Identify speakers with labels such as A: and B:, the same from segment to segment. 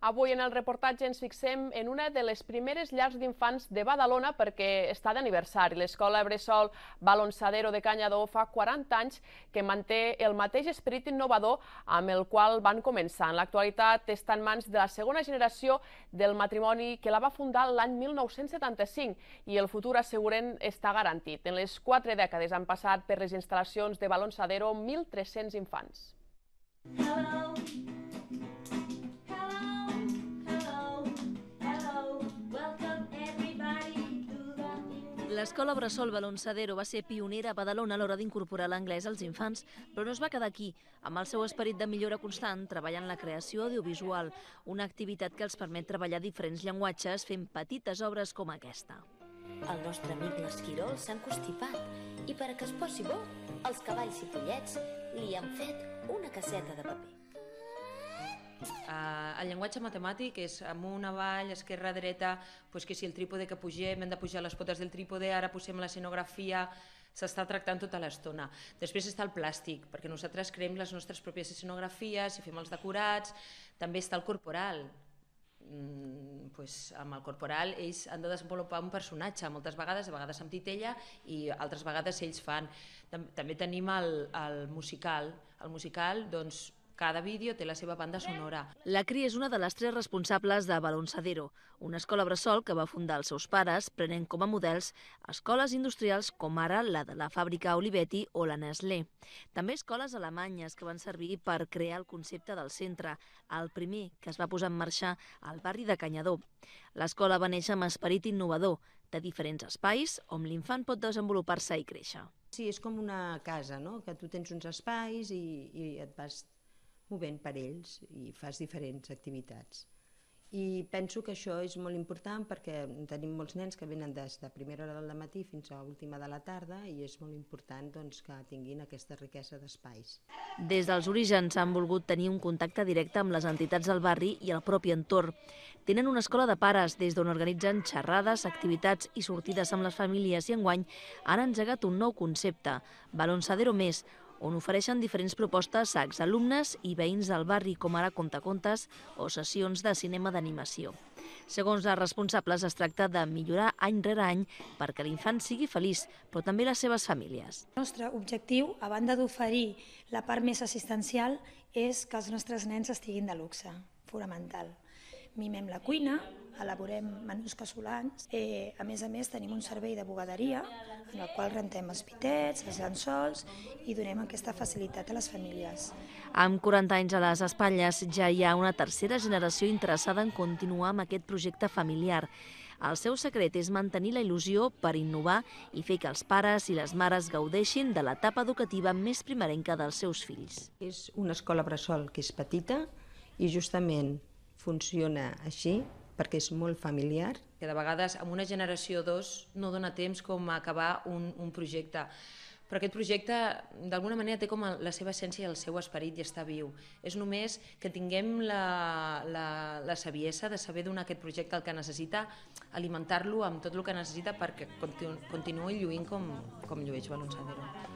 A: Avui en el reportatge ens fixem en una de les primeres llars d'infants de Badalona perquè està d'aniversari. L'escola bressol Balonsadero de Canyadó fa 40 anys que manté el mateix esperit innovador amb el qual van començar. En l'actualitat està en mans de la segona generació del matrimoni que la va fundar l'any 1975 i el futur asseguren està garantit. En les 4 dècades han passat per les instal·lacions de Balonsadero 1.300 infants.
B: L'escola bressol Balonsadero va ser pionera a Badalona a l'hora d'incorporar l'anglès als infants, però no es va quedar aquí. Amb el seu esperit de millora constant, treballa en la creació audiovisual, una activitat que els permet treballar diferents llenguatges fent petites obres com aquesta.
C: El nostre amic l'esquirol s'ha encostipat i per a que es posi bo, els cavalls i pollets li han fet una caseta de paper.
D: El llenguatge matemàtic és amunt, avall, esquerra, dreta, que si el trípode que pugem hem de pujar les potes del trípode, ara posem l'escenografia, s'està tractant tota l'estona. Després està el plàstic, perquè nosaltres creem les nostres pròpies escenografies i fem els decorats. També està el corporal. Amb el corporal ells han de desenvolupar un personatge, moltes vegades, a vegades amb titella i altres vegades ells fan. També tenim el musical. El musical, doncs, cada vídeo té la seva banda sonora.
B: La Cri és una de les 3 responsables de Balonsadero, una escola bressol que va fundar els seus pares, prenent com a models escoles industrials com ara la de la fàbrica Olivetti o la Nestlé. També escoles alemanyes que van servir per crear el concepte del centre, el primer que es va posar en marxa al barri de Canyadó. L'escola va néixer amb esperit innovador, de diferents espais on l'infant pot desenvolupar-se i créixer.
E: Sí, és com una casa, no? Que tu tens uns espais i et vas movent per ells i fas diferents activitats. I penso que això és molt important perquè tenim molts nens que venen des de primera hora del matí fins a última de la tarda i és molt important que tinguin aquesta riquesa d'espais.
B: Des dels orígens han volgut tenir un contacte directe amb les entitats del barri i el propi entorn. Tenen una escola de pares des d'on organitzen xerrades, activitats i sortides amb les famílies i enguany han engegat un nou concepte, Balonsadero Més, on ofereixen diferents propostes a exalumnes i veïns del barri, com ara contacontes o sessions de cinema d'animació. Segons les responsables, es tracta de millorar any rere any perquè l'infant sigui feliç, però també les seves famílies.
F: El nostre objectiu, a banda d'oferir la part més assistencial, és que els nostres nens estiguin de luxe, fonamental. Mimem la cuina, elaborem menús casolans. A més, tenim un servei de bugaderia en el qual rentem els pitets, els llençols i donem aquesta facilitat a les famílies.
B: Amb 40 anys a les espatlles ja hi ha una tercera generació interessada en continuar amb aquest projecte familiar. El seu secret és mantenir la il·lusió per innovar i fer que els pares i les mares gaudeixin de l'etapa educativa més primerenca dels seus fills.
E: És una escola bressol que és petita i justament funciona així perquè és molt familiar.
D: Que de vegades amb una generació o 2 no dona temps com a acabar un projecte. Però aquest projecte d'alguna manera té com la seva essència i el seu esperit i està viu. És només que tinguem la saviesa de saber donar a aquest projecte el que necessita, alimentar-lo amb tot el que necessita perquè continuï lluint com llueix Balonsadero.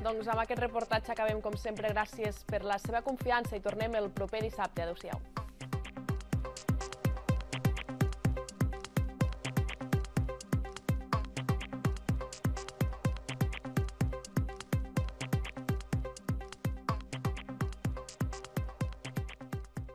A: Doncs amb aquest reportatge acabem com sempre. Gràcies per la seva confiança i tornem el proper dissabte. Adéu-siau.